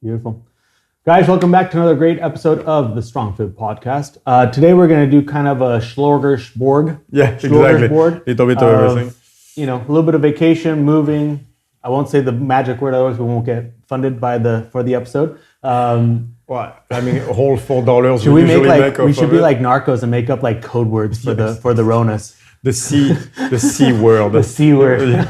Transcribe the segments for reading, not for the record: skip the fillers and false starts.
Beautiful. Guys, welcome back to another great episode of the Strongfit Podcast. Today we're going to do kind of a smorgasbord. Yeah, exactly. Little bit of everything. You know, a little bit of vacation, moving. I won't say the magic word, otherwise we won't get funded for the episode. Well, I mean, a whole $4 should we should be like narcos and make up like code words for the Ronas. The C word. The C word.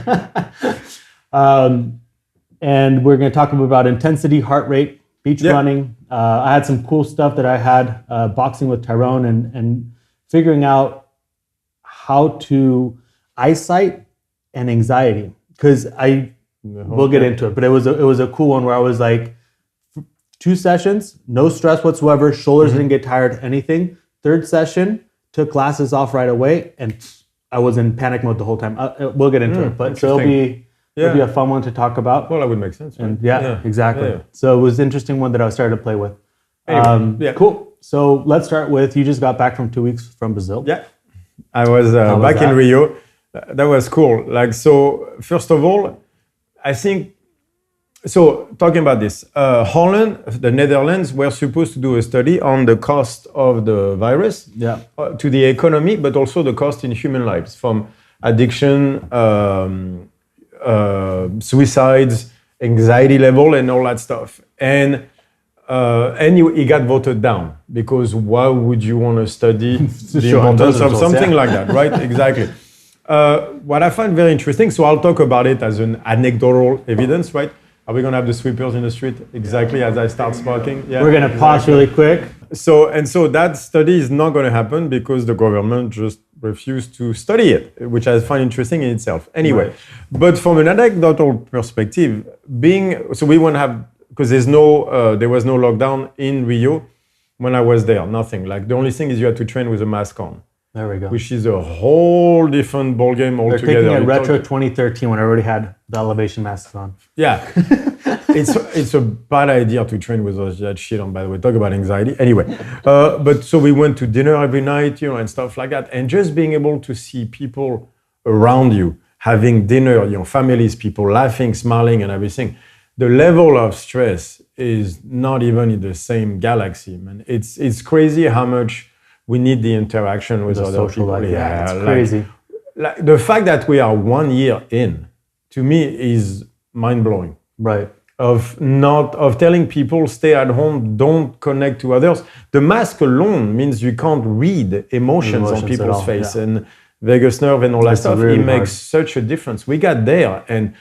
And we're going to talk about intensity, heart rate, beach running. I had some cool stuff that I had boxing with Tyrone and figuring out how to eyesight and anxiety, because we'll get into it, but it was a cool one where I was like 2 sessions, no stress whatsoever, shoulders didn't get tired, anything. Third session, took glasses off right away, and I was in panic mode the whole time. We'll get into it, but so it'll be a fun one to talk about. Well, that would make sense. Right? And exactly. Yeah. So it was an interesting one that I started to play with. Anyway, Cool. So let's start with, you just got back from 2 weeks from Brazil. Yeah, I was back in Rio. That was cool. So first of all, I think, talking about this, Holland, the Netherlands, were supposed to do a study on the cost of the virus to the economy, but also the cost in human lives, from addiction, suicides, anxiety level, and all that stuff. And it got voted down, because why would you want to study the importance of something like that, right? Exactly. What I find very interesting, so I'll talk about it as an anecdotal evidence, right? Are we going to have the sweepers in the street exactly as I start sparking? Yeah, we're going to pause really quick. So that study is not going to happen because the government just refused to study it, which I find interesting in itself. Anyway, But from an anecdotal perspective, we won't have, because there was no lockdown in Rio when I was there, nothing. Like the only thing is you had to train with a mask on. There we go. Which is a whole different ballgame altogether. They're taking a retro 2013 when I already had the elevation masks on. Yeah. It's a bad idea to train with that shit on, by the way. Talk about anxiety. Anyway, but so we went to dinner every night, and stuff like that. And just being able to see people around you having dinner, families, people laughing, smiling, and everything. The level of stress is not even in the same galaxy, man. It's crazy how much we need the interaction with other social people. Life. Yeah, it's crazy. Like the fact that we are 1 year in, to me, is mind-blowing. Right. Of telling people, stay at home, don't connect to others. The mask alone means you can't read emotions on people's face and vagus nerve and all that stuff. Really it makes such a difference. We got there and...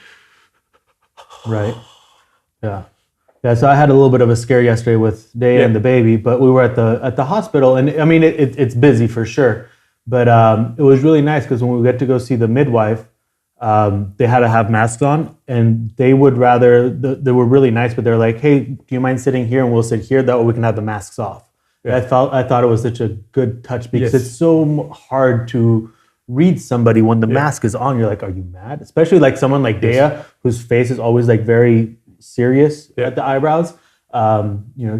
Right. Yeah. Yeah, so I had a little bit of a scare yesterday with Daya and the baby, but we were at the hospital, and I mean it's busy for sure, but it was really nice because when we get to go see the midwife, they had to have masks on, and they would rather they were really nice, but they're like, hey, do you mind sitting here, and we'll sit here, that way we can have the masks off. Yeah. I thought it was such a good touch, because it's so hard to read somebody when the mask is on. You're like, are you mad? Especially like someone like Daya, whose face is always like very serious at the eyebrows.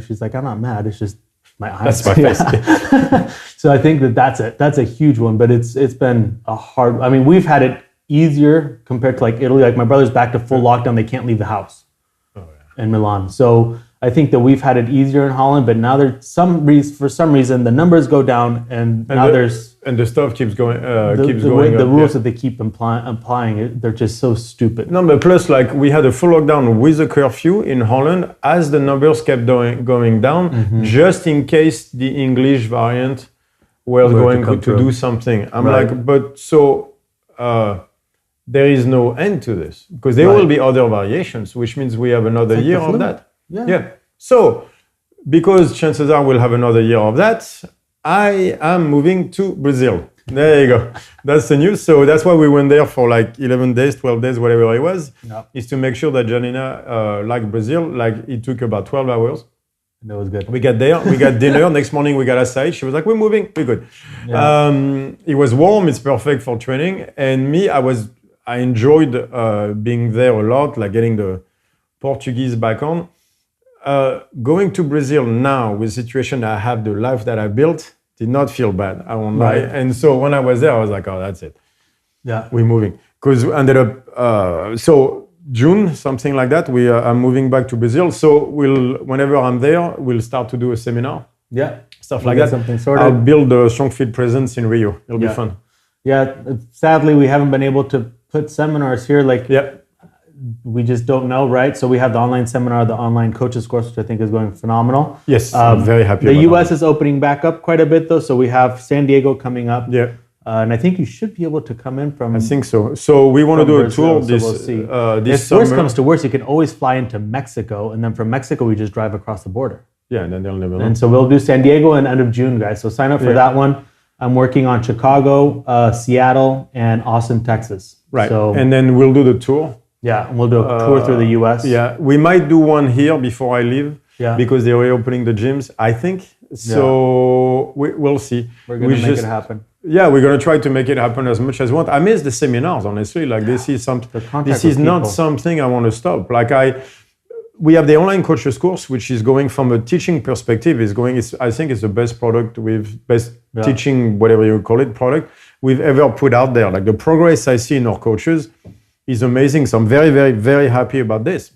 She's like, I'm not mad, it's just my eyes. That's my face. So I think that's a huge one, but it's been a hard, I mean, we've had it easier compared to like Italy. Like my brother's back to full lockdown, they can't leave the house in Milan. So I think that we've had it easier in Holland, but now for some reason the numbers go down, and the stuff keeps going. The rules that they keep applying, they're just so stupid. No, but plus, like we had a full lockdown with a curfew in Holland as the numbers kept going down, just in case the English variant was going to do something. I'm like, but so there is no end to this, because there will be other variations, which means we have another year of that. Yeah. So, because chances are we'll have another year of that, I am moving to Brazil. There you go. That's the news. So that's why we went there for like 11 days, 12 days, whatever it was, is to make sure that Janina liked Brazil. Like it took about 12 hours. That was good. We got there, we got dinner. Next morning we got eyesight. She was like, we're moving, we're good. Yeah. It was warm, it's perfect for training. And me, I enjoyed being there a lot, like getting the Portuguese back on. Going to Brazil now with the situation I have, the life that I built, did not feel bad, I won't lie. And so when I was there, I was like, oh, that's it. Yeah. We're moving. Because we ended up, June, something like that. I'm moving back to Brazil, so whenever I'm there, we'll start to do a seminar. Yeah, stuff like that. Something sorted. I'll build a Strongfit presence in Rio. It'll be fun. Yeah, sadly, we haven't been able to put seminars here. We just don't know, right? So we have the online seminar, the online coaches course, which I think is going phenomenal. Yes, I'm very happy. The US is opening back up quite a bit, though. So we have San Diego coming up. Yeah. And I think you should be able to come in from. I think so. So we want to do a tour so this we'll see. This if summer. worse comes to worse, you can always fly into Mexico, and then from Mexico we just drive across the border. Yeah, and then they'll never know. And so we'll do San Diego in end of June, guys. So sign up for that one. I'm working on Chicago, Seattle, and Austin, Texas. Right. So, and then we'll do the tour. Yeah, and we'll do a tour through the US. Yeah, we might do one here before I leave. Yeah. Because they're reopening the gyms, I think. So we'll see. We're going to make it happen. Yeah, we're going to try to make it happen as much as we want. I miss the seminars, honestly. This is not something I want to stop. We have the online coaches course, which is going from a teaching perspective. I think it's the best product teaching, whatever you call it, product we've ever put out there. Like the progress I see in our coaches is amazing. So I'm very, very, very happy about this.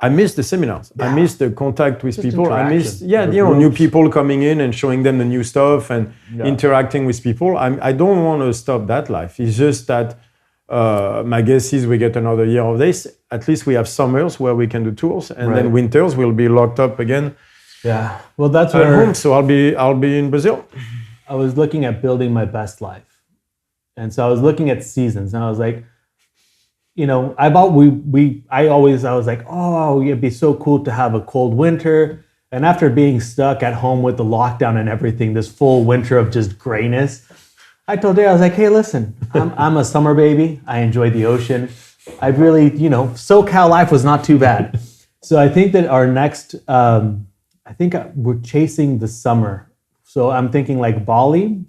I miss the seminars. Yeah. I miss the contact with people. I miss, new people coming in and showing them the new stuff and interacting with people. I don't want to stop that life. It's just that my guess is we get another year of this. At least we have summers where we can do tours, and then winters we'll be locked up again. Yeah, well, that's at home. So I'll be in Brazil. I was looking at building my best life, and so I was looking at seasons, and I was like, I was like, oh, it'd be so cool to have a cold winter. And after being stuck at home with the lockdown and everything, this full winter of just grayness, I told Dave, I was like, hey, listen, I'm a summer baby. I enjoy the ocean. I really, SoCal life was not too bad. So I think that our next, we're chasing the summer. So I'm thinking like Bali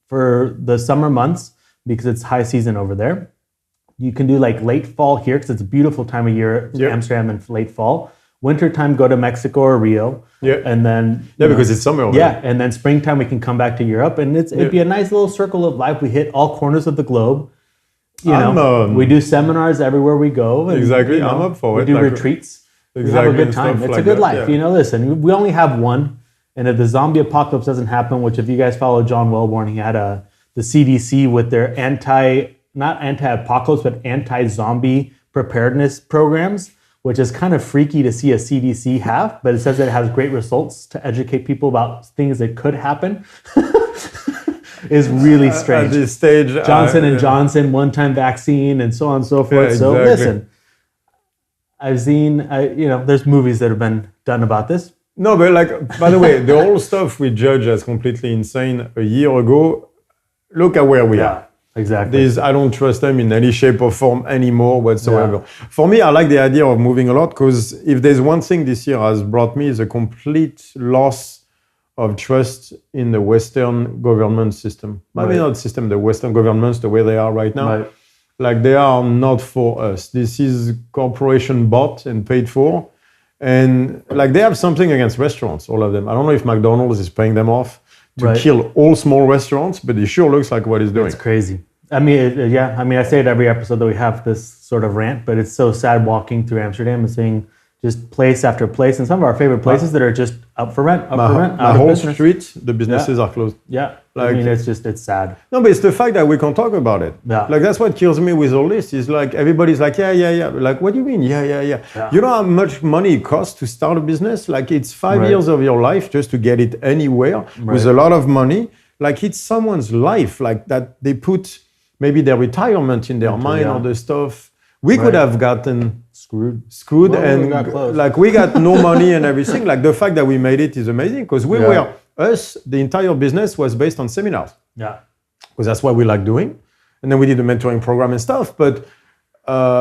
for the summer months because it's high season over there. You can do like late fall here because it's a beautiful time of year, Amsterdam in late fall. Wintertime, go to Mexico or Rio. Yeah. And then... because it's summer over there. And then springtime, we can come back to Europe. And it'd be a nice little circle of life. We hit all corners of the globe. We do seminars everywhere we go. And, exactly. I'm up for it. We do retreats. Exactly. We have a good time. It's a good life. Yeah. Listen, we only have one. And if the zombie apocalypse doesn't happen, which if you guys follow John Wellborn, he had the CDC with their not anti-apocalypse, but anti-zombie preparedness programs, which is kind of freaky to see a CDC have, but it says it has great results to educate people about things that could happen. Is really strange. At this stage, Johnson & Johnson, one-time vaccine, and so on and so forth. Yeah, so listen, I've seen, there's movies that have been done about this. No, but by the way, the whole stuff we judge as completely insane a year ago, look at where we are. Exactly. I don't trust them in any shape or form anymore whatsoever. Yeah. For me, I like the idea of moving a lot because if there's one thing this year has brought me is a complete loss of trust in the Western government system. Maybe not system, the Western governments, the way they are right now. Right. Like they are not for us. This is corporation bought and paid for. And like they have something against restaurants, all of them. I don't know if McDonald's is paying them off to kill all small restaurants, but it sure looks like what it's doing. It's crazy. I mean, I say it every episode that we have this sort of rant, but it's so sad walking through Amsterdam and seeing just place after place, and some of our favorite places that are just up for rent, My whole street, the businesses are closed. Yeah, it's sad. No, but it's the fact that we can't talk about it. Yeah. Like that's what kills me with all this. Is like everybody's like, yeah. Like, what do you mean? Yeah. You know how much money it costs to start a business? Like it's 5 years of your life just to get it anywhere with a lot of money. Like it's someone's life. Like that they put maybe their retirement in their mind or the stuff. We could have gotten screwed and like we got no money and everything. Like the fact that we made it is amazing because the entire business was based on seminars. Yeah. Because that's what we like doing. And then we did a mentoring program and stuff, but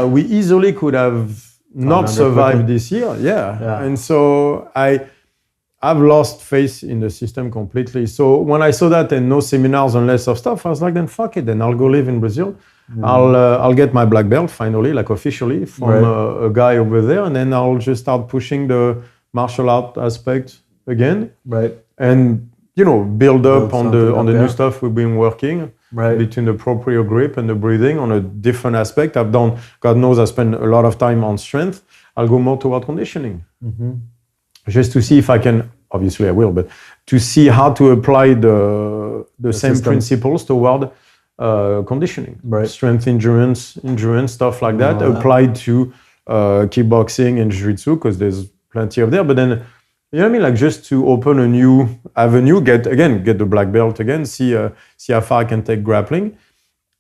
we easily could have not survived this year. Yeah. And so I've lost faith in the system completely. So when I saw that and no seminars and less of stuff, I was like, then fuck it. Then I'll go live in Brazil. I'll get my black belt finally, like officially from a guy over there. And then I'll just start pushing the martial art aspect again. Right. And build up on the new yeah. stuff we've been working. Right. Between the proprioceptive grip and the breathing on a different aspect. I've done, God knows, I spend a lot of time on strength. I'll go more toward conditioning. Just to see if I can, obviously I will, but to see how to apply the same system. Principles toward conditioning. Right. Strength, endurance, stuff like that, applied to kickboxing and jiu-jitsu, because there's plenty of there. But then, you know what I mean? Like just to open a new avenue, get the black belt again, see how far I can take grappling.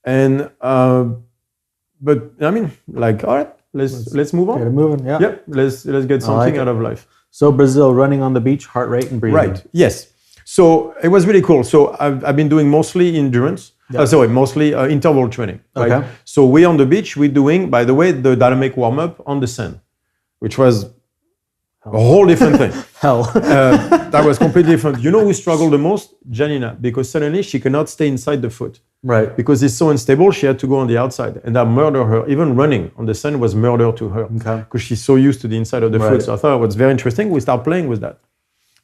And, but I mean, like, all right, let's move on. Get it moving, yeah. Yep, let's get something out of life. So Brazil, running on the beach, heart rate and breathing. Right, yes. So it was really cool. So I've been doing mostly endurance, mostly interval training. Right? Okay. So we're on the beach, we're doing, by the way, the dynamic warm-up on the sand, which was a whole different thing. Hell. That was completely different. You know who struggled the most? Janina, because suddenly she cannot stay inside the foot. Right. Because it's so unstable, she had to go on the outside. And that murdered her. Even running on the sand was murder to her. Okay. Because she's so used to the inside of the foot. So I thought it was very interesting. We start playing with that.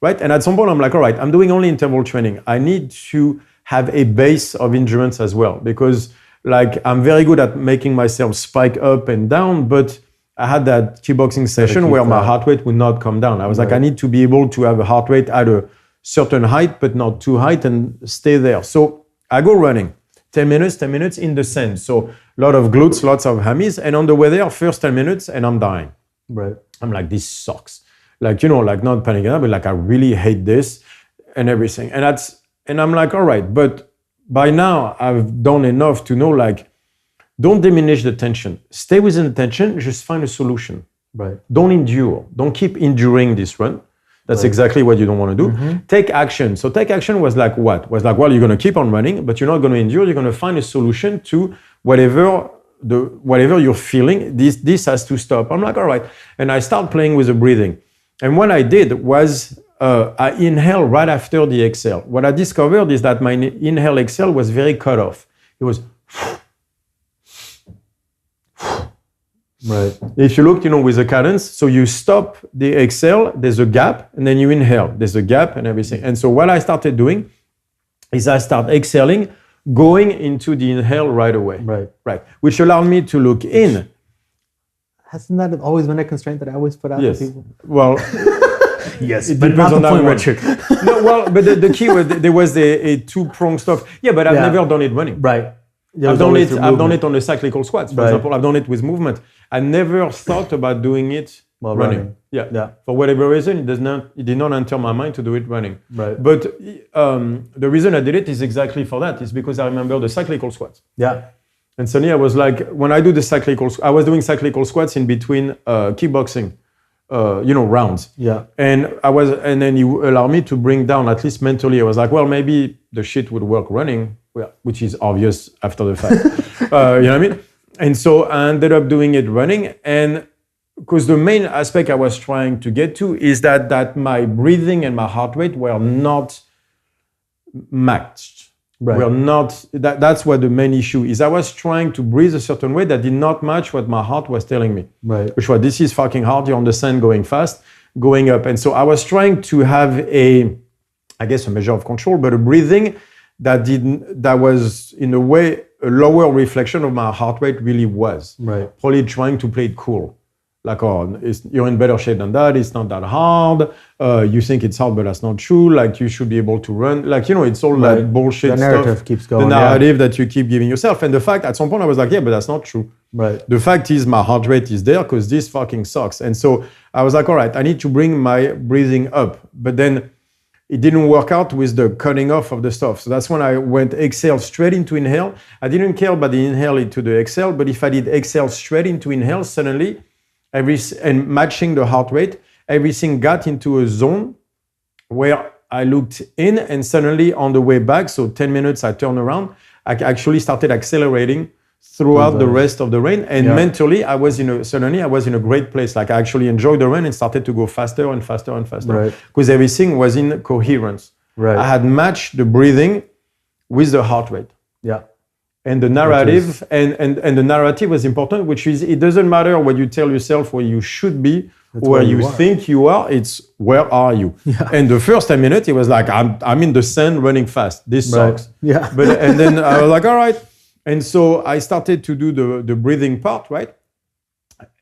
Right? And at some point, I'm like, all right, I'm doing only interval training. I need to have a base of endurance as well. Because like I'm very good at making myself spike up and down, but I had that kickboxing session where my heart rate would not come down. I was like, I need to be able to have a heart rate at a certain height, but not too high, and stay there. So I go running, 10 minutes in the sand. So a lot of glutes, lots of hammies. And on the way there, first 10 minutes, and I'm dying. Right. I'm like, this sucks. Like, like not panicking, but like, I really hate this and everything. And I'm like, all right, but by now I've done enough to know, like, don't diminish the tension. Stay within the tension, just find a solution. Right. Don't endure. Don't keep enduring this run. That's exactly what you don't want to do. Take action. So take action was like what? Was like, well, you're going to keep on running, but you're not going to endure. You're going to find a solution to whatever you're feeling. This has to stop. I'm like, all right. And I start playing with the breathing. And what I did was I inhale right after the exhale. What I discovered is that my inhale exhale was very cut off. It was right. If you look, with the cadence, so you stop the exhale, there's a gap, and then you inhale, there's a gap and everything. And so what I started doing is I start exhaling, going into the inhale right away. Right. Which allowed me to look in. Hasn't that always been a constraint that I always put out to people? Well, yes, it but depends not on the that point, one. Richard. No, well, but the key was there was a two-pronged stuff. Yeah, but I've never done it running. Right. I've done it on the cyclical squats, for example. I've done it with movement. I never thought about doing it while running. Yeah. For whatever reason, it did not enter my mind to do it running. Right. But the reason I did it is exactly for that. It's because I remember the cyclical squats. Yeah. And suddenly I was like, when I do the I was doing cyclical squats in between kickboxing, rounds. Yeah. And then you allow me to bring down, at least mentally, I was like, well, maybe the shit would work running, which is obvious after the fact. You know what I mean? And so I ended up doing it running. And because the main aspect I was trying to get to is that my breathing and my heart rate were not matched. Right. We're not. That's what the main issue is. I was trying to breathe a certain way that did not match what my heart was telling me. Right. Which was, this is fucking hard. You're on the sand, going fast, going up. And so I was trying to have a measure of control, but a breathing that was in a way a lower reflection of my heart rate really was. Right. Probably trying to play it cool. Like, you're in better shape than that. It's not that hard. You think it's hard, but that's not true. Like, you should be able to run. Like, it's all that bullshit stuff. The narrative keeps going. The narrative that you keep giving yourself. And the fact, at some point, I was like, yeah, but that's not true. Right. The fact is, my heart rate is there because this fucking sucks. And so I was like, all right, I need to bring my breathing up. But then it didn't work out with the cutting off of the stuff. So that's when I went exhale straight into inhale. I didn't care about the inhale into the exhale, but if I did exhale straight into inhale, suddenly, and matching the heart rate, everything got into a zone where I looked in, and suddenly on the way back, so 10 minutes, I turned around, I actually started accelerating throughout the rest of the run. And mentally, I was in a great place. Like, I actually enjoyed the run and started to go faster and faster and faster. Because everything was in coherence. Right. I had matched the breathing with the heart rate. Yeah. And the narrative, and the narrative was important, which is, it doesn't matter what you tell yourself where you should be where you think you are, it's where are you? Yeah. And the first 10 minutes, it was like, I'm in the sand running fast. This sucks. Yeah. And then I was like, all right. And so I started to do the breathing part, right?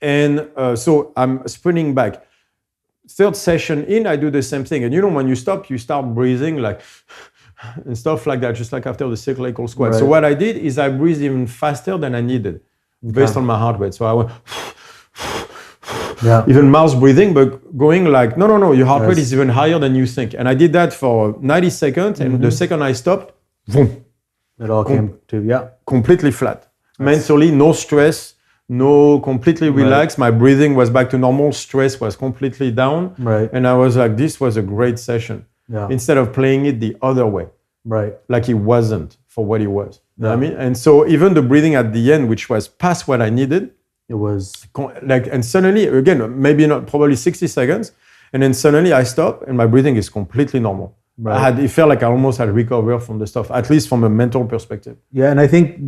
And so I'm sprinting back. Third session in, I do the same thing. And when you stop, you start breathing like and stuff like that, just like after the cyclical squat. Right. So what I did is I breathed even faster than I needed based on my heart rate. So I went even mouth breathing, but going like, no, your heart rate is even higher than you think. And I did that for 90 seconds. And the second I stopped, boom. It all came to, completely flat. Mentally, no stress, no, completely relaxed. My breathing was back to normal. Stress was completely down. Right. And I was like, this was a great session. Yeah. Instead of playing it the other way. Right. Like it wasn't for what it was. You know what I mean? And so even the breathing at the end, which was past what I needed, it was like, and suddenly, again, maybe not, probably 60 seconds. And then suddenly I stop and my breathing is completely normal. Right. It felt like I almost had recovered from the stuff, at least from a mental perspective. Yeah. And I think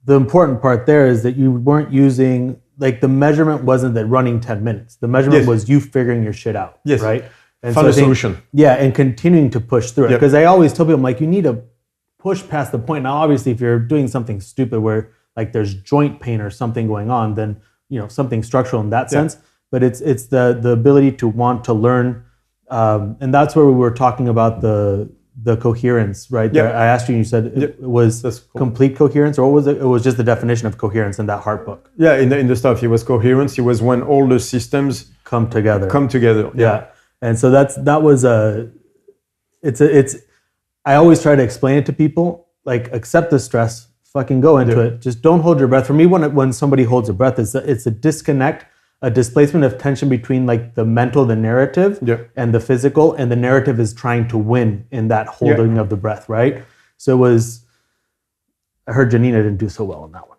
the important part there is that you weren't using, like the measurement wasn't that running 10 minutes. The measurement was you figuring your shit out. Yes. Right. And found a solution. Yeah. And continuing to push through it. Because I always tell people, I'm like, you need to push past the point. Now, obviously, if you're doing something stupid where like there's joint pain or something going on, then, something structural in that sense. But it's the ability to want to learn. And that's where we were talking about the coherence, right? There, I asked you, and you said it was complete coherence, or what was it? It was just the definition of coherence in that heart book. Yeah, in the stuff, it was coherence. It was when all the systems come together. Yeah. And so that was I always try to explain it to people, like accept the stress, fucking go into it. Just don't hold your breath. For me, when somebody holds a breath, it's a disconnect, a displacement of tension between like the mental, the narrative, and the physical, and the narrative is trying to win in that holding of the breath, right? So I heard Janina didn't do so well on that one.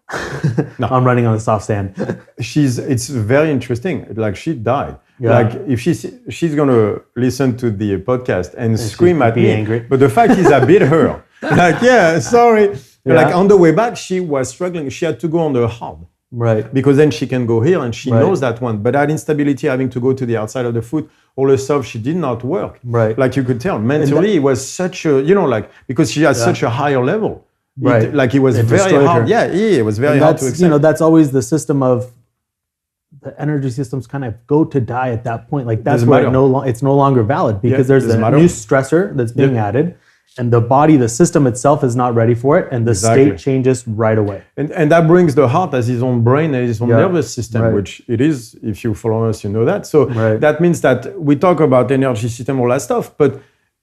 No. I'm running on the soft sand. It's very interesting. Like she died. Yeah. Like if she's gonna listen to the podcast and scream at me, angry. But the fact is I beat her. Like, sorry. Yeah. Like on the way back, she was struggling. She had to go on the hard. Right. Because then she can go here and she knows that one. But that instability having to go to the outside of the foot, all the stuff, she did not work. Right. Like you could tell. Mentally, it was such a, because she has such a higher level. Right. It was very hard. Her. Yeah, it was very hard to accept. That's always the system of the energy systems kind of go to die at that point. Like that's where it's no longer valid because there's a new stressor that's being added. And the body, the system itself is not ready for it, and the state changes right away. And that brings the heart as his own brain and his own nervous system, which it is, if you follow us, you know that. So that means that we talk about energy system, all that stuff, but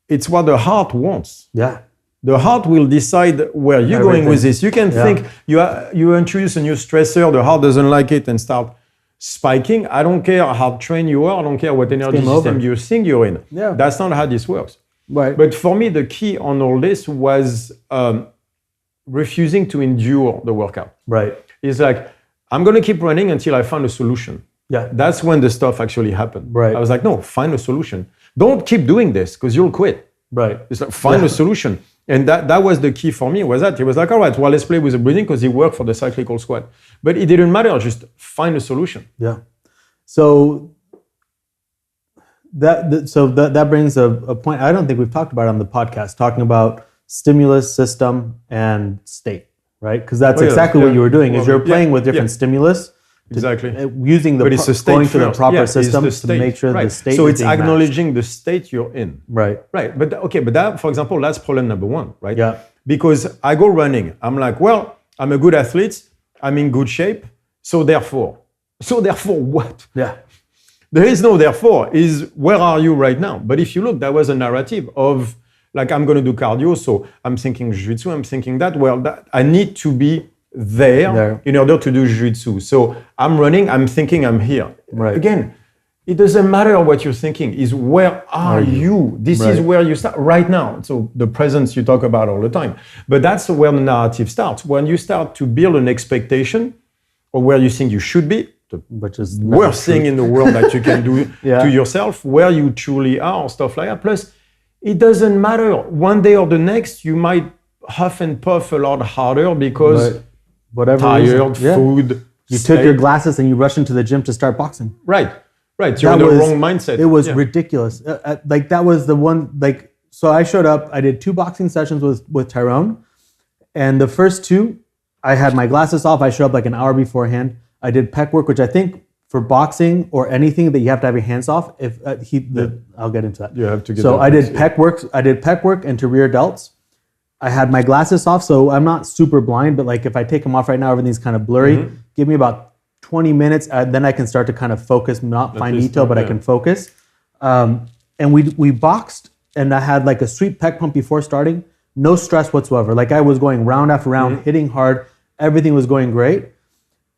it's what the heart wants. Yeah. The heart will decide where you're going with this. You can think you introduce a new stressor, the heart doesn't like it and start spiking. I don't care how trained you are, I don't care what energy system you think you're in. Yeah. That's not how this works. Right. But for me, the key on all this was refusing to endure the workout. Right. It's like, I'm going to keep running until I find a solution. Yeah. That's when the stuff actually happened. Right. I was like, no, find a solution. Don't keep doing this because you'll quit. Right. It's like, find a solution. And that was the key for me, was that it was like, all right, well, let's play with the breathing because it worked for the cyclical squat. But it didn't matter, just find a solution. Yeah. So that brings a point I don't think we've talked about on the podcast, talking about stimulus, system, and state, right? Because that's exactly what you were doing, is you're playing with different stimulus. Exactly. Using going to the proper system to make sure the state so it's acknowledging the state you're in. Right. Right. But that, for example, that's problem number one, right? Yeah. Because I go running. I'm like, well, I'm a good athlete. I'm in good shape. So therefore what? Yeah. There is no therefore, is where are you right now? But if you look, that was a narrative of like, I'm going to do cardio. So I'm thinking jiu-jitsu, I'm thinking that, I need to be there in order to do jiu-jitsu. So I'm running, I'm thinking I'm here. Right. Again, it doesn't matter what you're thinking, is where are you? This is where you start right now. So the presence you talk about all the time. But that's where the narrative starts. When you start to build an expectation or where you think you should be, which is the worst thing in the world that you can do to yourself, where you truly are, stuff like that. Plus, it doesn't matter. One day or the next, you might huff and puff a lot harder because whatever tired, food. You took your glasses and you rushed into the gym to start boxing. Right. Right, you're in the wrong mindset. It was ridiculous. Like that was the one. Like so, I showed up. I did 2 boxing sessions with Tyrone, and the first 2, I had my glasses off. I showed up like an hour beforehand. I did pec work, which I think for boxing or anything that you have to have your hands off. If I'll get into that. You have to get. So I did pec work. I did pec work into rear delts. I had my glasses off, so I'm not super blind. But like if I take them off right now, everything's kind of blurry. Give me about 20 minutes, then I can start to kind of focus, not find detail, but I can focus. And we boxed, and I had like a sweet pec pump before starting. No stress whatsoever. Like I was going round after round, hitting hard. Everything was going great.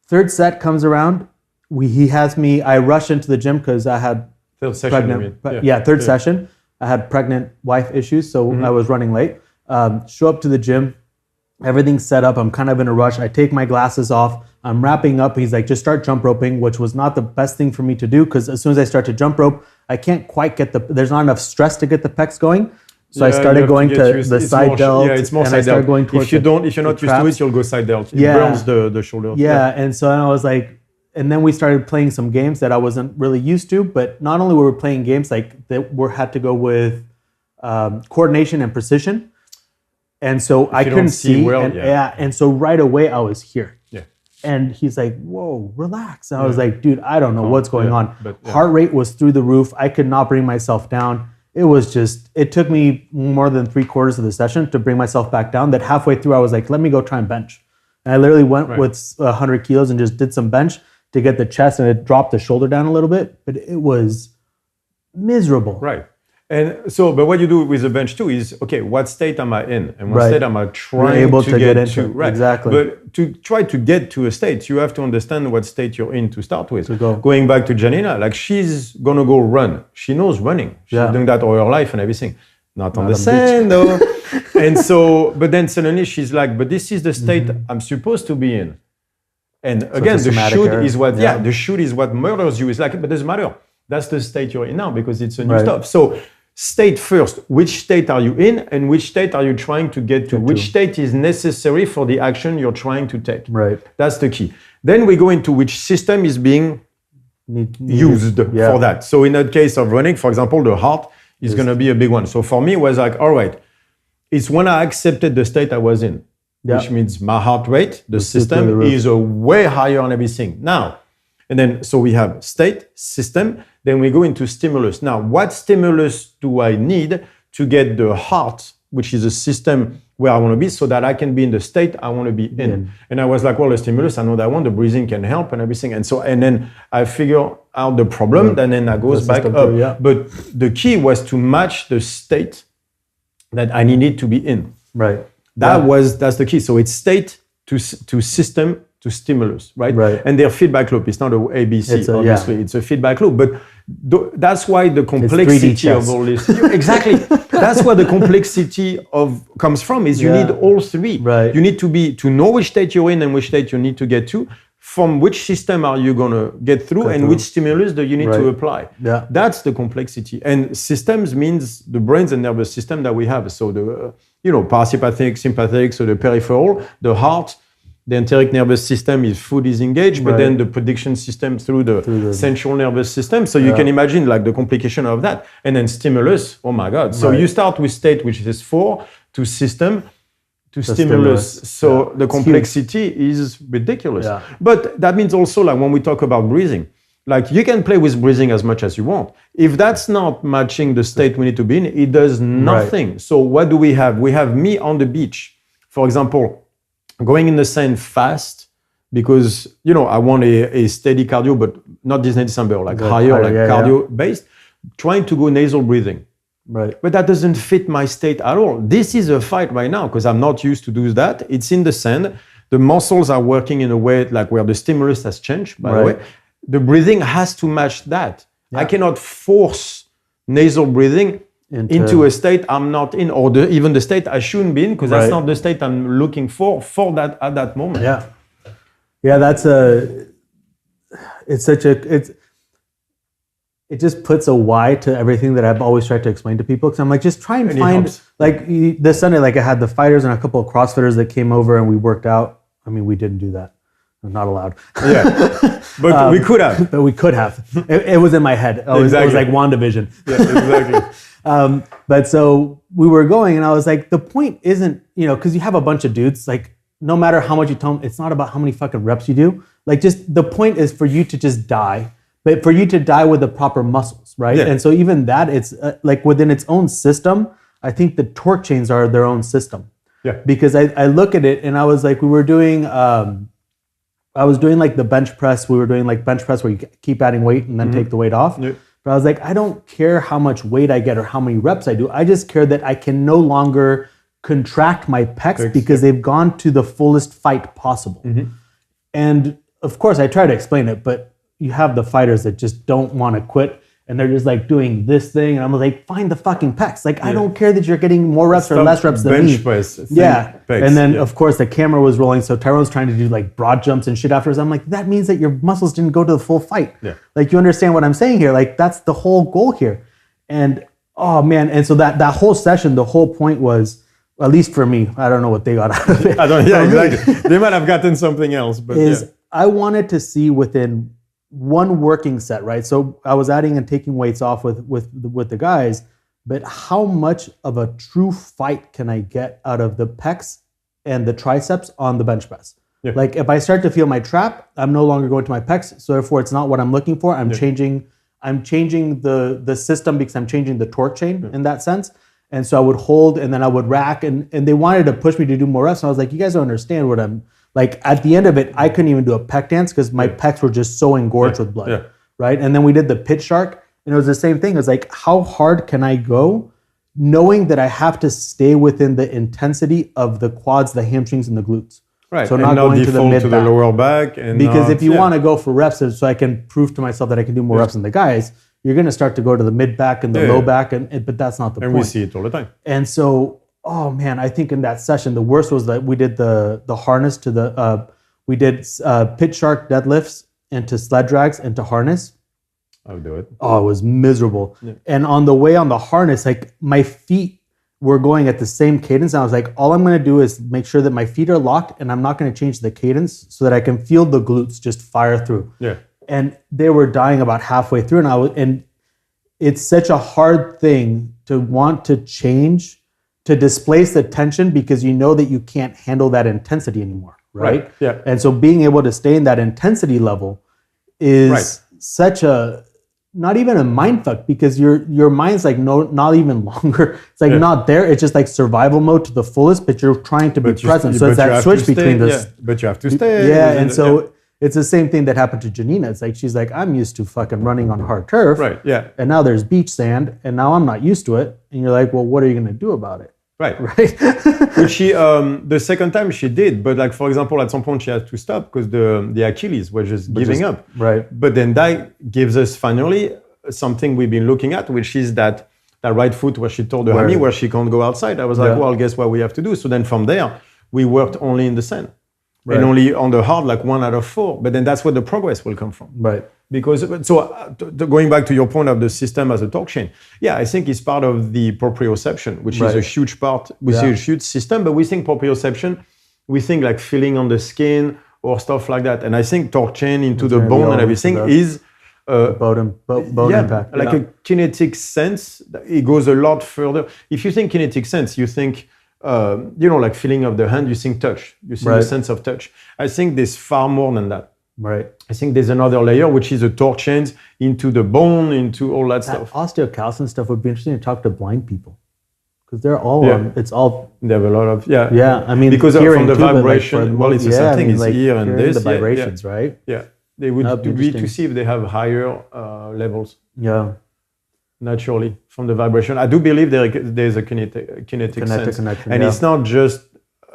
Third set comes around. He has me. I rush into the gym because I had third session. Third session. I had pregnant wife issues, so I was running late. Show up to the gym. Everything's set up. I'm kind of in a rush. I take my glasses off. I'm wrapping up. He's like, just start jump roping, which was not the best thing for me to do because as soon as I start to jump rope, I can't quite get there's not enough stress to get the pecs going. So I started going to the side delt. Yeah, it's more side delt. If you're not used to it, you'll go side delt. It burns the shoulder. Yeah, and so I was like, and then we started playing some games that I wasn't really used to, but not only were we playing games like that had to go with coordination and precision. And so I couldn't see. And so right away I was here. And he's like, whoa, relax. And I was like, dude, I don't know what's going on. Heart rate was through the roof. I could not bring myself down. It took me more than 3/4 of the session to bring myself back down. That halfway through, I was like, let me go try and bench. And I literally went with 100 kilos and just did some bench to get the chest, and it dropped the shoulder down a little bit. But it was miserable. Right. And so, but what you do with the bench too is, okay, what state am I in? And what state am I trying to get into? Right. Exactly. But to try to get to a state, you have to understand what state you're in to start with. Going back to Janina, like she's going to go run. She knows running. She's doing that all her life and everything. Not on the sand though. And so, but then suddenly she's like, but this is the state I'm supposed to be in. And so again, the shoot is what, the shoot is what murders you. It's like, but it doesn't matter. That's the state you're in now because it's a new stuff. So state first, which state are you in and which state are you trying to get to? Which state is necessary for the action you're trying to take? Right. That's the key. Then we go into which system is being used for that. So in that case of running, for example, the heart is going to be a big one. So for me, it was like, all right, it's when I accepted the state I was in, which means my heart rate, the system is way higher on everything. Now, and then, so we have state, system, then we go into stimulus. Now, what stimulus do I need to get the heart, which is a system where I want to be, so that I can be in the state I want to be in? And I was like, well, the stimulus, I know that one, the breathing can help and everything. And so, and then I figure out the problem, and then I goes back up. But the key was to match the state that I needed to be in. Right. That's the key. So it's state to system to stimulus, right? And their feedback loop. It's not a ABC, obviously. It's a feedback loop. But that's why the complexity of all this. Exactly. That's where the complexity comes from. Is you need all three. Right. You need to know which state you're in and which state you need to get to. From which system are you going to get through, and which stimulus do you need to apply? Yeah. That's the complexity. And systems means the brains and nervous system that we have. So the parasympathetic, sympathetic, so the peripheral, the heart, the enteric nervous system is food is engaged, but then the prediction system through the central nervous system. So you can imagine like the complication of that. And then stimulus, oh my God. So you start with state, which is 4, to system, to stimulus. So the complexity is ridiculous. Yeah. But that means also like when we talk about breathing, like you can play with breathing as much as you want. If that's not matching the state we need to be in, it does nothing. So what do we have? We have me on the beach, for example, going in the sand fast because, I want a steady cardio, but not Disney December, like higher, cardio based, trying to go nasal breathing. Right. But that doesn't fit my state at all. This is a fight right now because I'm not used to do that. It's in the sand. The muscles are working in a way like where the stimulus has changed, by the way. The breathing has to match that. Yeah. I cannot force nasal breathing into a state I'm not in, or even the state I shouldn't be in, because that's not the state I'm looking for that at that moment. Yeah. Yeah, it just puts a why to everything that I've always tried to explain to people. Because I'm like, just try and find, like this Sunday, like I had the fighters and a couple of CrossFitters that came over and we worked out. I mean, we didn't do that. not allowed. Yeah, but we could have. But we could have. It was in my head. It was like WandaVision. Yeah, exactly. But so we were going, and I was like, the point isn't, because you have a bunch of dudes, like, no matter how much you tell them, it's not about how many fucking reps you do. Like, just the point is for you to just die, but for you to die with the proper muscles, right? Yeah. And so even that, it's like within its own system, I think the torque chains are their own system. Yeah. Because I look at it and I was like, I was doing like the bench press. We were doing like bench press where you keep adding weight and then take the weight off. Yeah. But I was like, I don't care how much weight I get or how many reps I do. I just care that I can no longer contract my pecs because they've gone to the fullest fight possible. And of course, I try to explain it, but you have the fighters that just don't want to quit. And they're just like doing this thing. And I'm like, find the fucking pecs. Like, I don't care that you're getting more reps or less reps than me. Bench press. Yeah. Pecs, and then, of course, the camera was rolling. So Tyrone's trying to do like broad jumps and shit afterwards. I'm like, that means that your muscles didn't go to the full fight. Yeah. Like, you understand what I'm saying here? Like, that's the whole goal here. And, oh, man. And so that whole session, the whole point was, at least for me, I don't know what they got out of it. Exactly. They might have gotten something else. But I wanted to see within one working set, right? So I was adding and taking weights off with the guys, but how much of a true fight can I get out of the pecs and the triceps on the bench press? Yeah. Like if I start to feel my trap, I'm no longer going to my pecs, so therefore it's not what I'm looking for. I'm changing the system because I'm changing the torque chain in that sense. And so I would hold and then I would rack and they wanted to push me to do more reps. And I was like, you guys don't understand what I'm like. At the end of it, I couldn't even do a pec dance because my pecs were just so engorged with blood, right? And then we did the pitch shark and it was the same thing. It was like, how hard can I go knowing that I have to stay within the intensity of the quads, the hamstrings, and the glutes? Right. So and not going to the mid to the lower back. And because if you want to go for reps so I can prove to myself that I can do more reps than the guys, you're going to start to go to the mid back and the low back, but that's not the point. And we see it all the time. And so, oh man, I think in that session, the worst was that we did the harness to the, we did pitch shark deadlifts into sled drags into harness. I'll do it. Oh, it was miserable. Yeah. And on the way on the harness, like my feet were going at the same cadence. And I was like, all I'm going to do is make sure that my feet are locked and I'm not going to change the cadence so that I can feel the glutes just fire through. Yeah. And they were dying about halfway through. And it's such a hard thing to want to change, to displace the tension because you know that you can't handle that intensity anymore, right? Yeah. And so being able to stay in that intensity level is such a, not even a mind fuck because your mind's like not even longer. It's like not there. It's just like survival mode to the fullest, but you're trying to be present. So it's that switch between this. But you have to stay. Yeah, and so it's the same thing that happened to Janina. It's like she's like, I'm used to fucking running on hard turf. Right, yeah. And now there's beach sand, and now I'm not used to it. And you're like, well, what are you going to do about it? Right. Right. Which she, the second time she did, but like, for example, at some point she had to stop because the Achilles were just giving up. Right. But then that gives us finally something we've been looking at, which is that right foot where she told her hammy where she can't go outside. I was like, well, guess what we have to do? So then from there, we worked only in the sand. Right. And only on the hard, like 1 out of 4. But then that's where the progress will come from. Right. Because, going back to your point of the system as a torque chain, I think it's part of the proprioception, which is a huge part. We see a huge system, but we think proprioception, we think like feeling on the skin or stuff like that. And I think torque chain into the bone and everything is bone impact. Like a kinetic sense. It goes a lot further. If you think kinetic sense, you think like feeling of the hand, you think touch. You think the sense of touch. I think there's far more than that. Right. I think there's another layer, which is the torque chains into the bone, into all that stuff. Osteocalcin stuff would be interesting to talk to blind people. Because they're all, it's all... They have a lot of, Yeah, I mean, because from the vibration, like it's the same thing, it's like here and this. The vibrations, right? Yeah. They would be to see if they have higher levels. Yeah. Naturally, from the vibration. I do believe there's a kinetic sense. Connection, and it's not just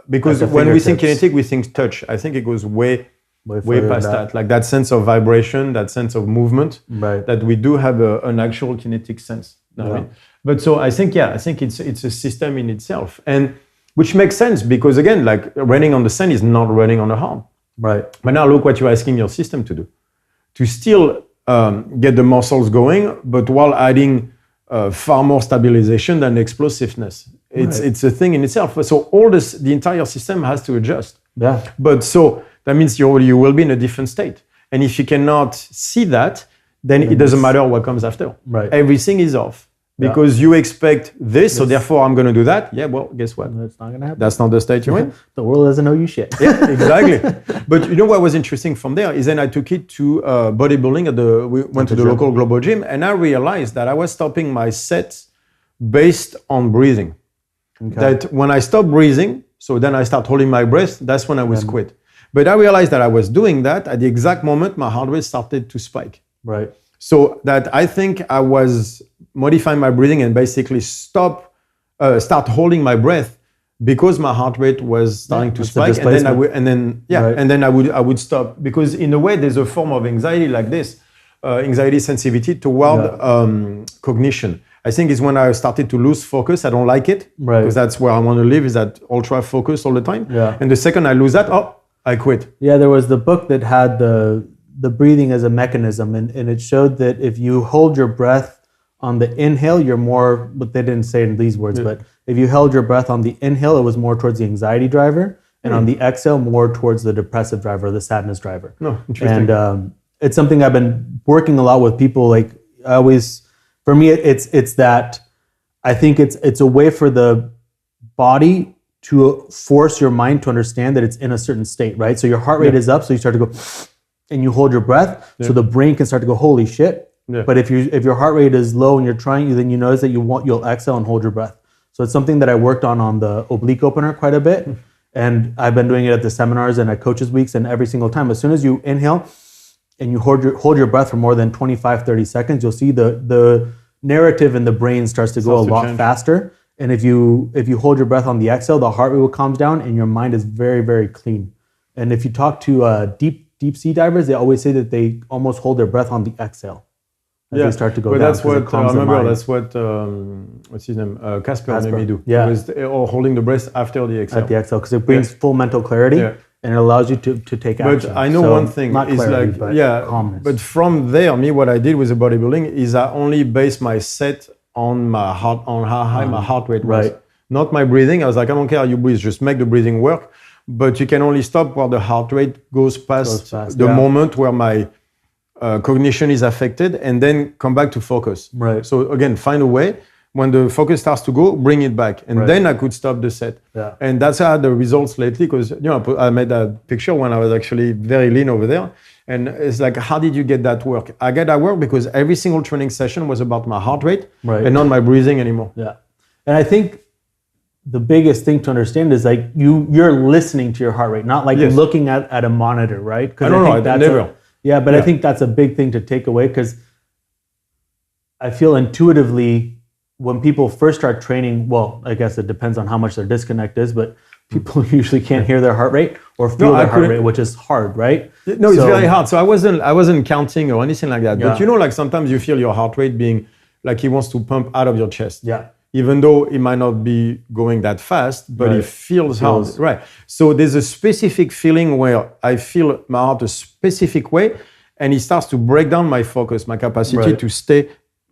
because when we think kinetic, we think touch. I think it goes way past that. Like that sense of vibration, that sense of movement, that we do have an actual kinetic sense. You know what I mean? But so I think it's a system in itself, and which makes sense because again, like running on the sand is not running on a hard. Right. But now look what you're asking your system to do. To still get the muscles going, but while adding far more stabilization than explosiveness. It's a thing in itself. So the entire system has to adjust. Yeah. But so that means you will be in a different state. And if you cannot see that, then it doesn't matter what comes after. Right. Everything is off. Because you expect this, so therefore I'm going to do that. Yeah, well, guess what? That's not going to happen. That's not the state you're in. The world doesn't know you shit. Yeah, exactly. But you know what was interesting from there is then I took it to bodybuilding. We went to the local global gym, and I realized that I was stopping my sets based on breathing. Okay. That when I stop breathing, so then I start holding my breath, that's when I was quit. But I realized that I was doing that at the exact moment my heart rate started to spike. Right. So that I think I was modifying my breathing and basically start holding my breath because my heart rate was starting to spike, and then I would stop, because in a way there's a form of anxiety like this, anxiety sensitivity toward cognition. I think it's when I started to lose focus. I don't like it because that's where I want to live, is that ultra focus all the time. Yeah. And the second I lose that, I quit. Yeah, there was the book that had the breathing as a mechanism, and it showed that if you hold your breath on the inhale, you're more, but they didn't say it in these words, but if you held your breath on the inhale, it was more towards the anxiety driver, and on the exhale, more towards the depressive driver, or the sadness driver. No, interesting. And it's something I've been working a lot with people. Like I always, for me, it's that I think it's a way for the body to force your mind to understand that it's in a certain state, right? So your heart rate is up, so you start to go, and you hold your breath, so the brain can start to go, holy shit. Yeah. But if your heart rate is low and you're trying, then you notice that you'll exhale and hold your breath. So it's something that I worked on the oblique opener quite a bit, and I've been doing it at the seminars and at coaches weeks, and every single time, as soon as you inhale and you hold your breath for more than 25, 30 seconds, you'll see the narrative in the brain starts to go a lot faster. And if you hold your breath on the exhale, the heart rate will calm down and your mind is very, very clean. And if you talk to deep sea divers, they always say that they almost hold their breath on the exhale. They start to go down. That's what I remember. That's what what's his name? Casper made me do. Yeah, or holding the breath after the exhale. At the exhale, because it brings full mental clarity and it allows you to take action. But I know one thing is clarity, calmness. But from there, what I did with the bodybuilding is I only based my set on my heart, on how high my heart rate was. Right. Not my breathing. I was like, I don't care how you breathe, just make the breathing work. But you can only stop where the heart rate goes past the moment where my cognition is affected, and then come back to focus. Right. So again, find a way. When the focus starts to go, bring it back, and then I could stop the set. Yeah. And that's how I had the results lately, because I made that picture when I was actually very lean over there, and it's like, how did you get that work? I get that work because every single training session was about my heart rate and not my breathing anymore. Yeah. And I think the biggest thing to understand is like you're listening to your heart rate, not like looking at a monitor, right? Because I think that's a big thing to take away, because I feel intuitively when people first start training, well, I guess it depends on how much their disconnect is, but people usually can't hear their heart rate or feel their heart rate, which is hard, right? No, it's very hard. So I wasn't counting or anything like that. Yeah. But like sometimes you feel your heart rate being like it wants to pump out of your chest. Yeah. Even though it might not be going that fast, but it feels hard. Right. So there's a specific feeling where I feel my heart a specific way, and it starts to break down my focus, my capacity to stay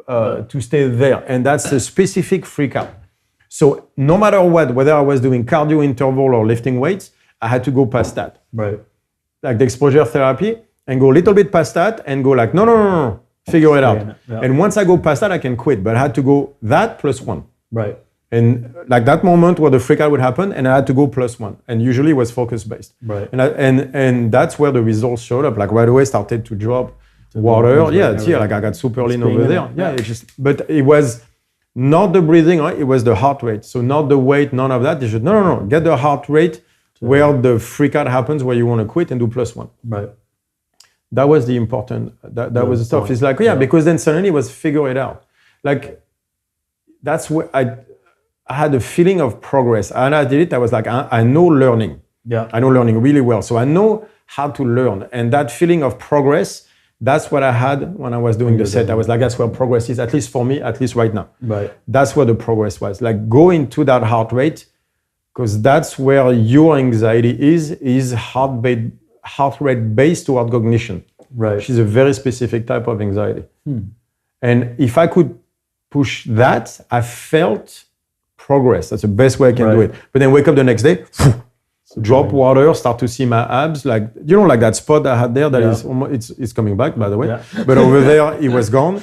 there. And that's a specific freak out. So no matter what, whether I was doing cardio interval or lifting weights, I had to go past that. Right. Like the exposure therapy, and go a little bit past that and go like, no. Figure it out. Yeah. And once I go past that, I can quit. But I had to go that plus one. Right. And like that moment where the freak out would happen, and I had to go plus one. And usually it was focus based. Right. And that's where the results showed up. Like right away started to drop water. Like I got super lean over there. Yeah. But it was not the breathing, right? It was the heart rate. So not the weight, none of that. You should no. Get the heart rate where the freak out happens, where you want to quit, and do plus one. Right. That was the important, that was the stuff. It's like, because then suddenly it was figure it out. Like, that's where I had a feeling of progress. And I did it, I was like, I know learning. Yeah. I know learning really well. So I know how to learn. And that feeling of progress, that's what I had when I was doing the set. I was like, that's where progress is, at least for me, at least right now. Right. That's where the progress was. Like, go into that heart rate, because that's where your anxiety is heart rate based toward cognition, right? Which is a very specific type of anxiety. And if I could push that, I felt progress. That's the best way I can do it. But then wake up the next day, drop water, start to see my abs, like like that spot I had there that is almost, it's coming back, by the way. Yeah. But over there it was gone.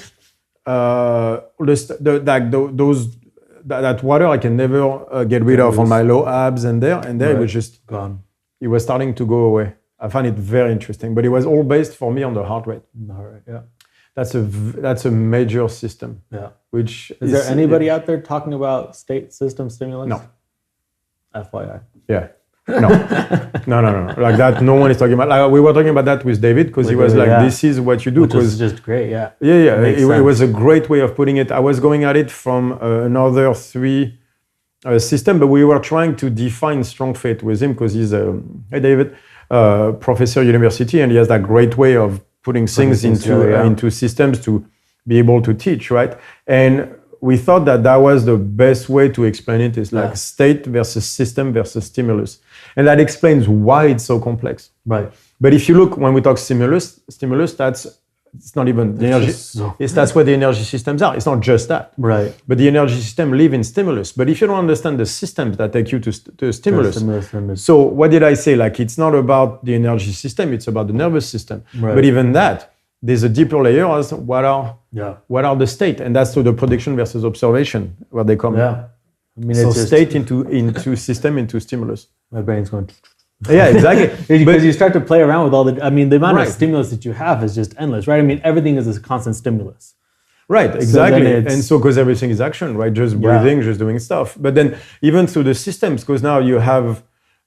That water I can never get rid of on my low abs and there it was just gone. It was starting to go away. I find it very interesting, but it was all based for me on the heart rate. Yeah. That's a major system. Yeah. Which is there anybody out there talking about state system stimulus? No. FYI. Yeah. No. Like that, no one is talking about. Like we were talking about that with David because he was like, "This is what you do." Which is just great. Yeah. Yeah. It was a great way of putting it. I was going at it from another 3 system, but we were trying to define Strongfit with him because he's hey David, professor at university, and he has that great way of putting things into systems to be able to teach, right? And we thought that was the best way to explain it is like state versus system versus stimulus. And that explains why it's so complex. Right. But if you look, when we talk stimulus, it's not even the energy. That's where the energy systems are. It's not just that. Right. But the energy system live in stimulus. But if you don't understand the systems that take you to stimulus. So what did I say? Like it's not about the energy system, it's about the nervous system. Right. But even that, there's a deeper layer as what are the state, and that's to the prediction versus observation where they come. Yeah, I mean, so state into system into stimulus. My brain's going. Yeah, exactly. Because you start to play around with all the. I mean, the amount of stimulus that you have is just endless, right? I mean, everything is a constant stimulus. Right, exactly. And so because everything is action, right? Just breathing, just doing stuff. But then even through the systems, because now you have.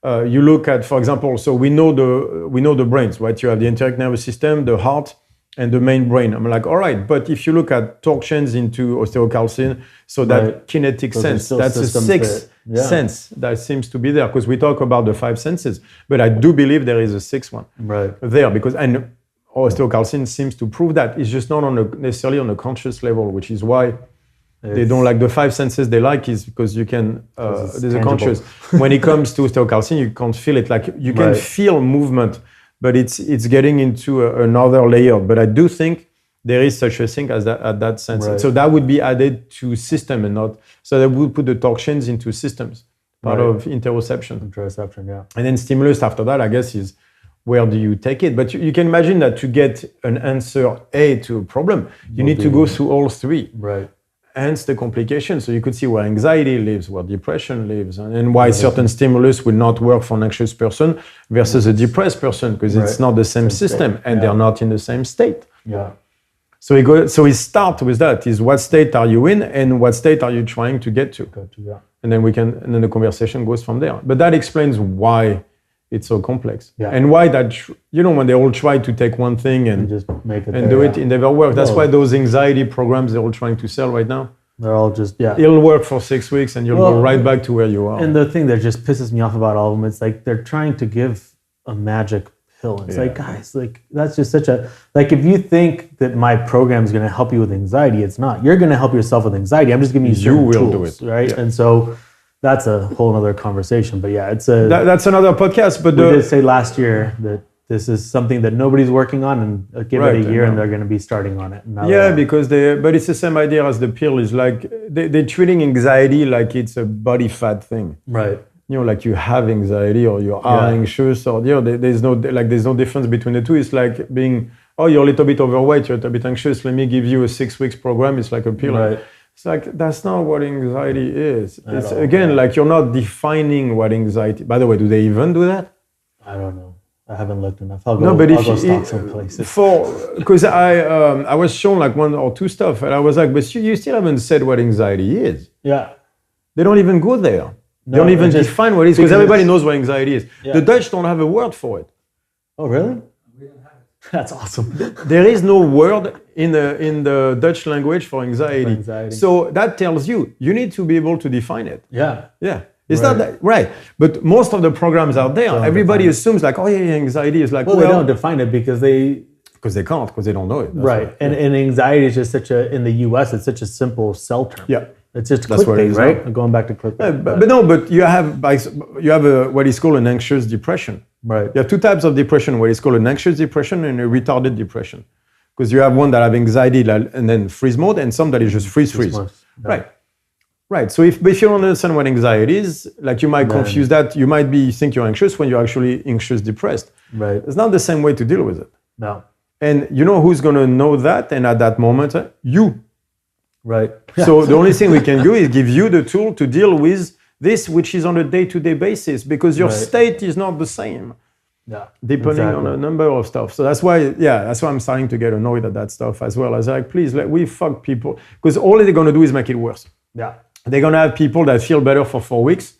You look at, for example, so we know the brains, right? You have the enteric nervous system, the heart, and the main brain. I'm like, all right, but if you look at torsions into osteocalcin, so that kinetic sense, that's a 6th sense that seems to be there, because we talk about the 5 senses, but I do believe there is a 6th one there, because and osteocalcin seems to prove that. It's just not necessarily on a conscious level, which is why they don't like the 5 senses they like is because you can, there's a conscious. When it comes to osteocalcin, you can't feel it. Like you can feel movement, but it's getting into another layer. But I do think there is such a thing as that at that sense. So that would be added to system and not, so that would put the torsions into systems, part of interoception. Interoception, yeah. And then stimulus after that, I guess, is where do you take it? But you can imagine that to get an answer A to a problem, you need to go through all 3. Right. Hence the complication. So you could see where anxiety lives, where depression lives, and why certain stimulus will not work for an anxious person versus a depressed person, because it's not the same system and they're not in the same state. Yeah. So we start with that, is what state are you in and what state are you trying to get to? And then and then the conversation goes from there. But that explains why it's so complex. Yeah. And why that, when they all try to take one thing and just make it and do it, it never works. That's why those anxiety programs they're all trying to sell right now. They're all just, it'll work for 6 weeks and you'll go right back to where you are. And the thing that just pisses me off about all of them, it's like they're trying to give a magic pill. It's like, guys, like that's just such a, like if you think that my program is going to help you with anxiety, it's not. You're going to help yourself with anxiety. I'm just giving you certain tools, right? Yeah. And so that's a whole other conversation, but that's another podcast. But we did say last year that this is something that nobody's working on, and give it a year, and they're going to be starting on it. Because but it's the same idea as the pill. Is like they're treating anxiety like it's a body fat thing, right? Like you have anxiety or you are anxious, or there's no difference between the two. It's like being you're a little bit overweight, you're a little bit anxious. Let me give you a 6 weeks program. It's like a pill. Right. It's like, that's not what anxiety is. It's again, like you're not defining what anxiety. By the way, do they even do that? I don't know. I haven't looked enough. I'll go stop some places. Because I was shown like 1 or 2 stuff, and I was like, but you still haven't said what anxiety is. Yeah. They don't even go there. They don't even define what it is, because everybody knows what anxiety is. Yeah. The Dutch don't have a word for it. Oh, really? That's awesome. There is no word in the Dutch language for anxiety. So that tells you need to be able to define it. Yeah. Yeah. It's not that, right. But most of the programs out there, everybody assumes like, anxiety is like, they don't define it because they can't, because they don't know it. Right. And anxiety is just in the US, it's such a simple sell term. Yeah. It's just clickbait, right? Going back to clickbait. But you have what is called an anxious depression. Right. You have 2 types of depression, what is called an anxious depression and a retarded depression. Because you have one that have anxiety and then freeze mode, and some that is just freeze. Right. Right. So if you don't understand what anxiety is, like you might confuse that. You might think you're anxious when you're actually anxious, depressed. Right. It's not the same way to deal with it. No. And you know who's going to know that? And at that moment, you. Right. So the only thing we can do is give you the tool to deal with this, which is on a day-to-day basis, because your state is not the same. Yeah. Depending on a number of stuff. So that's why I'm starting to get annoyed at that stuff as well. I was like, please, we fuck people. Because all they're going to do is make it worse. Yeah. They're going to have people that feel better for 4 weeks.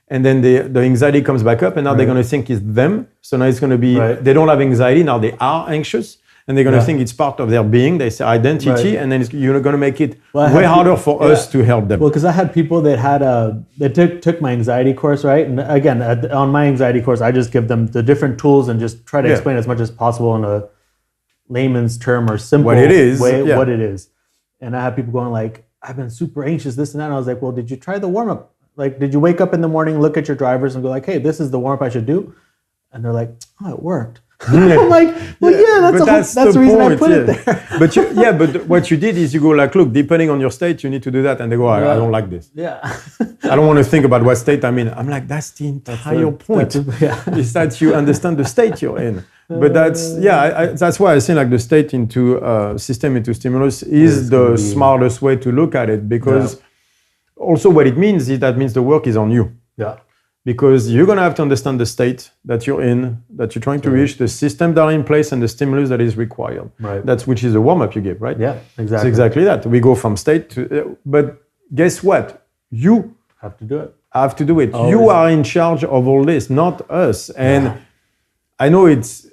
And then the anxiety comes back up. And now they're going to think it's them. So now it's going to be, they don't have anxiety. Now they are anxious. And they're going to think it's part of their being, their identity. And then you're going to make it way harder for us to help them. Well, because I had people that had that took my anxiety course, right? And again, on my anxiety course, I just give them the different tools and just try to explain as much as possible in a layman's term or simple what it is. What it is. And I had people going like, I've been super anxious, this and that. And I was like, well, did you try the warm-up? Like, did you wake up in the morning, look at your drivers and go like, hey, this is the warm-up I should do? And they're like, oh, it worked. I'm like, well, that's the reason I put it there. But what you did is you go like, look, depending on your state, you need to do that. And they go, I don't like this. Yeah. I don't want to think about what state I'm in. I'm like, that's the entire point. Is that you understand the state you're in. But that's why I think like the state into system into stimulus is the smartest way to look at it, because also what it means is that means the work is on you. Yeah. Because you're going to have to understand the state that you're in, that you're trying to reach, the system that are in place, and the stimulus that is required. Right. That's which is the warm-up you give, right? Yeah, exactly. It's exactly that. We go from state to, but guess what? You have to do it. Have to do it. Always. You are in charge of all this, not us. And I know it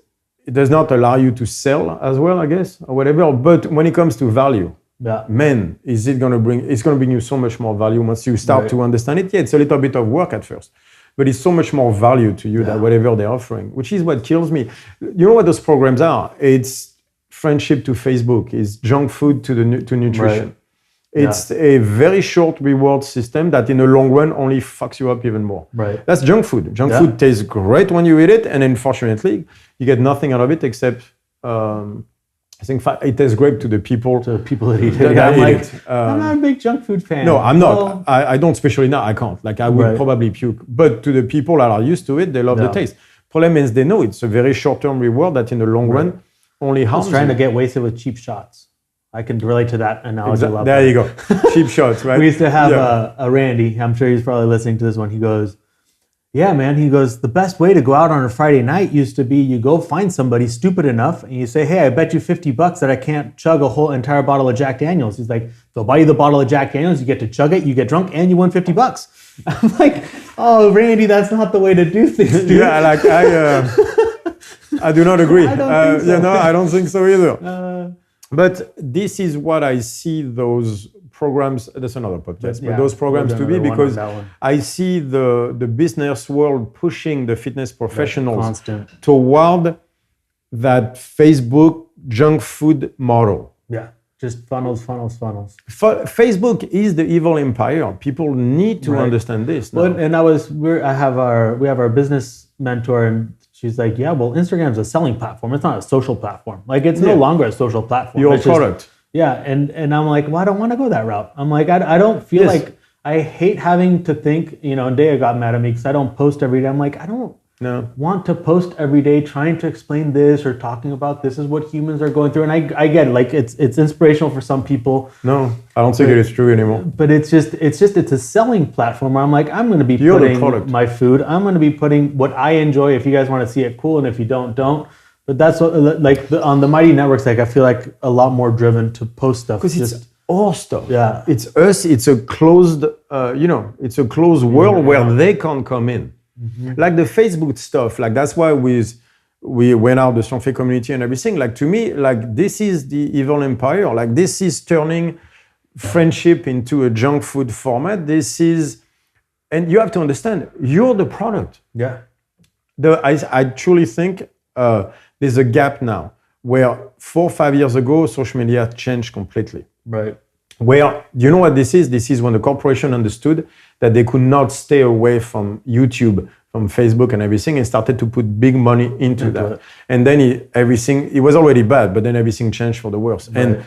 does not allow you to sell as well, I guess, or whatever. But when it comes to value, man, it's going to bring you so much more value once you start to understand it. Yeah, it's a little bit of work at first. But it's so much more value to you than whatever they're offering, which is what kills me. You know what those programs are? It's friendship to Facebook. It's junk food to nutrition. Right. It's a very short reward system that in the long run only fucks you up even more. Right. That's junk food. Junk food tastes great when you eat it, and unfortunately, you get nothing out of it except I think it tastes great to the people that eat it. I'm not a big junk food fan. No, I'm not. I don't, especially now. I can't. Like I would probably puke. But to the people that are used to it, they love the taste. Problem is they know it's a very short-term reward that in the long run only harms you. I was trying to get wasted with cheap shots. I can relate to that analogy a lot. There you go. Cheap shots, right? We used to have a Randy. I'm sure he's probably listening to this one. He goes, yeah, man. He goes, the best way to go out on a Friday night used to be you go find somebody stupid enough and you say, hey, I bet you $50 that I can't chug a whole entire bottle of Jack Daniels. He's like, they'll buy you the bottle of Jack Daniels, you get to chug it, you get drunk, and you won $50. I'm like, oh, Randy, that's not the way to do things, dude. Yeah, like I do not agree. I don't think so. I don't think so either. But this is what I see those programs, that's another podcast, but those programs to be, because I see the business world pushing the fitness professionals toward that Facebook junk food model. Yeah, just funnels. Facebook is the evil empire. People need to understand this now. Well, and we have our business mentor, and she's like, yeah, well, Instagram's a selling platform. It's not a social platform. Like, it's no longer a social platform. Your product. And I'm like, well, I don't want to go that route. I'm like, I don't feel like, I hate having to think, and Dea got mad at me because I don't post every day. I'm like, I don't want to post every day trying to explain this or talking about this is what humans are going through. And I get it, like it's inspirational for some people. No, I don't think it is true anymore. But it's a selling platform where I'm like, I'm going to be putting my food. I'm going to be putting what I enjoy. If you guys want to see it, cool. And if you don't. But that's what, on the Mighty Networks, I feel like a lot more driven to post stuff. Because it's our stuff. Yeah. It's us. It's a closed, it's a closed world where they can't come in. Mm-hmm. Like the Facebook stuff, like that's why we went out the Strongfit Community and everything. Like to me, like this is the evil empire. Like this is turning friendship into a junk food format. And you have to understand, you're the product. Yeah. I truly think there's a gap now where 4 or 5 years ago, social media changed completely. Right. Where, you know what this is? This is when the corporation understood that they could not stay away from YouTube, from Facebook and everything, and started to put big money into that. And then it was already bad, but then everything changed for the worse. Right. And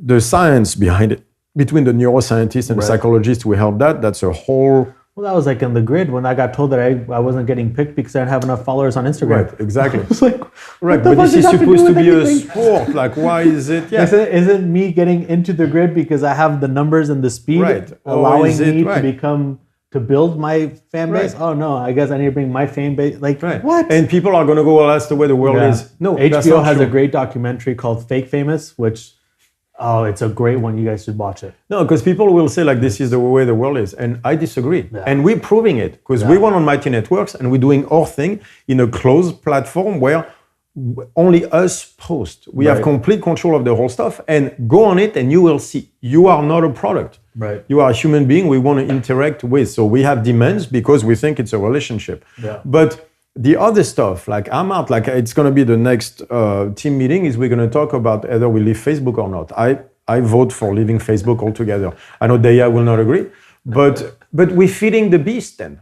the science behind it between the neuroscientists and the psychologists, we help that. That's a whole... Well, that was like in the grid when I got told that I wasn't getting picked because I didn't have enough followers on Instagram. Right, exactly. I was like, right, but this is supposed to be a sport. Like, why is it? Yeah. Isn't me getting into the grid because I have the numbers and the speed allowing me to build my fan base? Oh no, I guess I need to bring my fan base. Like, what? And people are going to go, well, that's the way the world is. No, HBO has a great documentary called Fake Famous, which... Oh, it's a great one. You guys should watch it. No, because people will say like this is the way the world is. And I disagree. Yeah. And we're proving it because we went on Mighty Networks and we're doing our thing in a closed platform where only us post. We have complete control of the whole stuff and go on it and you will see. You are not a product. Right. You are a human being we want to interact with. So we have demands because we think it's a relationship. Yeah. But the other stuff, like I'm out, like it's going to be the next team meeting is we're going to talk about whether we leave Facebook or not. I vote for leaving Facebook altogether. I know Daya will not agree, but we're feeding the beast then.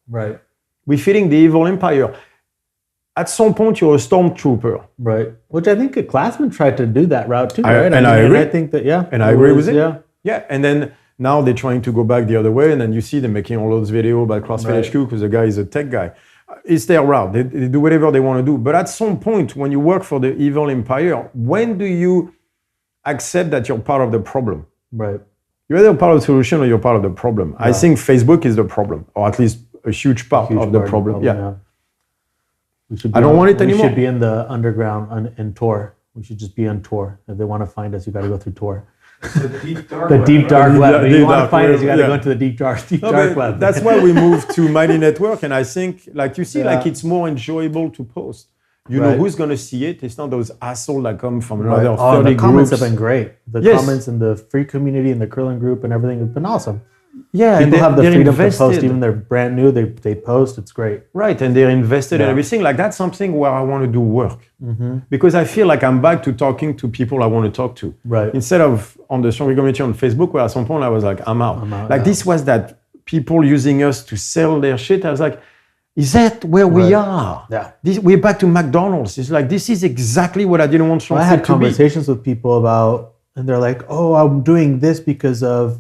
Right. We're feeding the evil empire. At some point, you're a stormtrooper. Right. Which I think a classman tried to do that route too, right? I agree. And I think that, And I agree with it. Yeah. Yeah. And then now they're trying to go back the other way. And then you see them making all those videos about CrossFit HQ because the guy is a tech guy. It's their route. They do whatever they want to do. But at some point, when you work for the evil empire, when do you accept that you're part of the problem? Right. You're either part of the solution or you're part of the problem. Yeah. I think Facebook is the problem, or at least a huge part of the problem. Yeah. I don't want it anymore. We should be in the underground in Tor. We should just be on Tor. If they want to find us, you got to go through Tor. The deep dark web. If you want to find us, you got to go into the deep dark web. That's why we moved to Mighty Network, and I think, like you see, like it's more enjoyable to post. You know who's going to see it. It's not those assholes that come from another 30 groups. The comments have been great. The comments in the free community and the curling group and everything have been awesome. Yeah, people have the freedom to post. Even they're brand new, they post. It's great. Right, and they're invested in everything. Like that's something where I want to do work because I feel like I'm back to talking to people I want to talk to. Right. Instead of on the Strongfit Community on Facebook, where at some point I was like, I'm out. Like this was that people using us to sell their shit. I was like, is that where we are? Yeah. We're back to McDonald's. It's like this is exactly what I didn't want Strongfit to be. I had conversations with people about, and they're like, oh, I'm doing this because of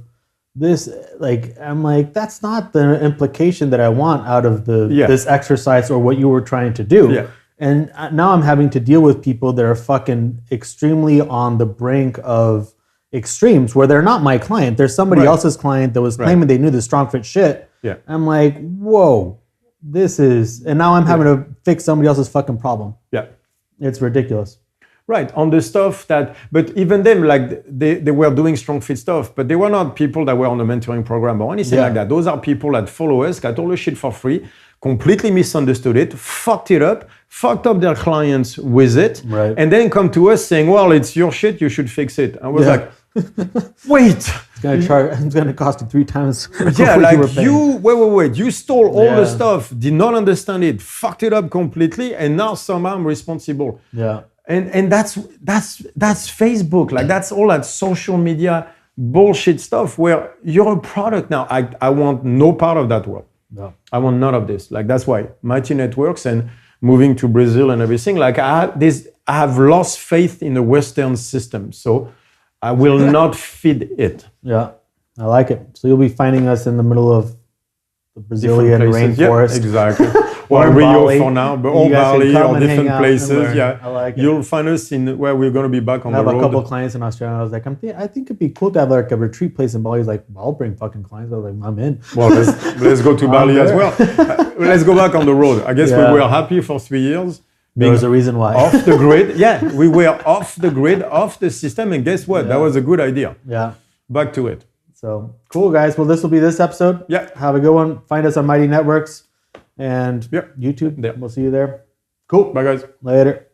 this. Like, I'm like, that's not the implication that I want out of this exercise or what you were trying to do. Yeah. And now I'm having to deal with people that are fucking extremely on the brink of extremes where they're not my client. They're somebody else's client that was claiming they knew the StrongFit shit. Yeah. I'm like, whoa, and now I'm having to fix somebody else's fucking problem. Yeah. It's ridiculous. Right, on the stuff but even them, like they were doing StrongFit stuff, but they were not people that were on the mentoring program or anything like that. Those are people that follow us, got all the shit for free, completely misunderstood it, fucked up their clients with it, and then come to us saying, well, it's your shit, you should fix it. I was like, wait. It's gonna cost you 3 times. Yeah, like wait. You stole all the stuff, did not understand it, fucked it up completely, and now somehow I'm responsible. Yeah. And that's Facebook. Like that's all that social media bullshit stuff where you're a product now. I want no part of that world. No. I want none of this. Like that's why Mighty Networks and moving to Brazil and everything. Like I have lost faith in the Western system. So I will not feed it. Yeah, I like it. So you'll be finding us in the middle of the Brazilian rainforest. Yeah, exactly. Or Rio for now, but all Bali or different places. Yeah, I like it. You'll find us in where we're going to be back on the road. I have a couple of clients in Australia. I was like, I think it'd be cool to have like a retreat place in Bali. He's like, I'll bring fucking clients. I was like, I'm in. Well, let's go to Bali as well. Let's go back on the road. I guess we were happy for 3 years. There was a reason why. Off the grid. Yeah, we were off the grid, off the system. And guess what? That was a good idea. Yeah. Back to it. So cool, guys. Well, this will be this episode. Yeah. Have a good one. Find us on Mighty Networks and YouTube. Yeah. We'll see you there. Cool. Bye, guys. Later.